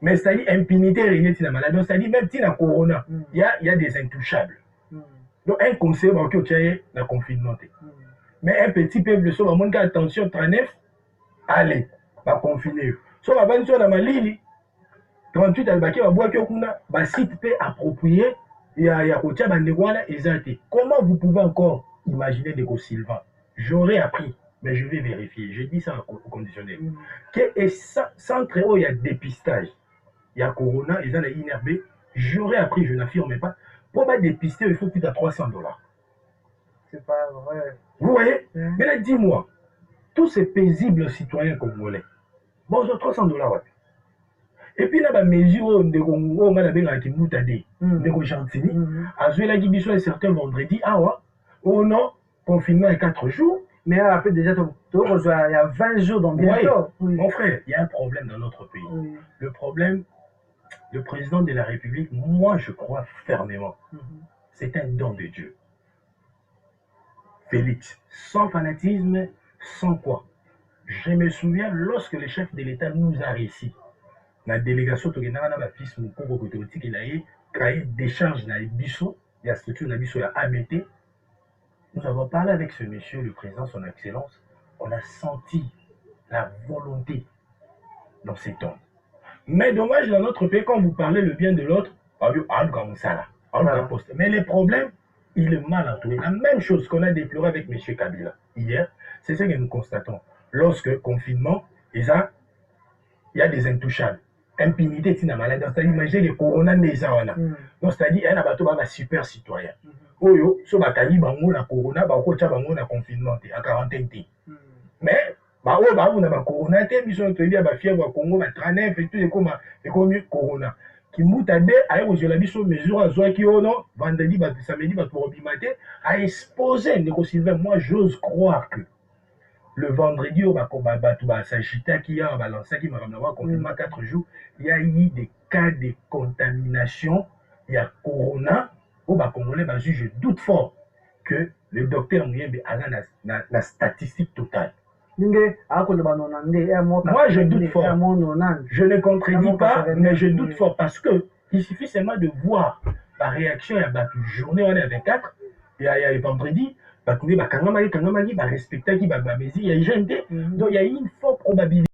mais c'est-à-dire impunité régnée dans la maladie. Donc c'est-à-dire même si la corona, il y a des intouchables. Donc un conseiller va occuper le confinement. Mais un petit peuple, sur le monde qui a attention, 39, allez, va confiner. Sur la bande sur la Malili, 38 albaki va boire qu'il va site peut approprié. Il y a côté bandegwana exacté. Comment vous pouvez encore imaginer Ndeko Sylvain? J'aurais appris, mais je vais vérifier. Je dis ça au conditionnel. Que centre où il y a dépistage, il y a corona, ils ont INRB. J'aurais appris, je n'affirme pas. Pour dépister, il faut plus de $300. C'est pas vrai. Vous voyez? Mais là, dis-moi, tous ces paisibles citoyens congolais, bon, ils ont $300. Ouais. Et puis, là, la mesure de Congo, on a la Kimboutade, de Chantini, à Zuela Gibiso, un certain vendredi, ah ouais, oh non, confinement à 4 jours. Mais après, déjà, il y a 20 jours dans bientôt. Oui. Mon frère, il y a un problème dans notre pays. Le problème, le président de la République, moi, je crois fermement, c'est un don de Dieu. Félix, sans fanatisme, sans quoi? Je me souviens, lorsque le chef de l'État nous a réussi, la délégation tokendaka na fils mokoko côté otiki na ye cahier décharge na biso ya structure na biso ya ABT. Nous avons parlé avec ce monsieur, le président, son excellence. On a senti la volonté dans cet homme. Mais dommage dans notre pays, quand vous parlez le bien de l'autre, mais le problème, il est mal entouré. La même chose qu'on a déploré avec monsieur Kabila hier, c'est ce que nous constatons. Lorsque confinement, il y a des intouchables. Impunité tina malade, c'est-à-dire imaginer le corona nezawana. Donc c'est-à-dire un abato ba super citoyen. Oyo so bakali bango na corona ba ko tcha bango na confinement à quarantaine. Mais ba o ba na ba corona te biso to bia ba fièvre Congo ba 39 et tout et comme corona. Qui muta de ayo ko jola biso mesure azwaki ono vendredi ba samedi ba pour bimate a exposé Ndeko Sylvain. Moi j'ose croire que le vendredi, au Sagita qui a balancé qui m'a confinement 4 jours, il y a eu des cas de contamination, il y a corona, au Congolais, je doute fort que le docteur Mouyembe a la statistique totale. Moi, je doute fort. Je ne contredis pas, mais je doute fort parce que il suffit seulement de voir la réaction, il y a une journée, on est à 24, il y a vendredi, respecter qui il y a une forte probabilité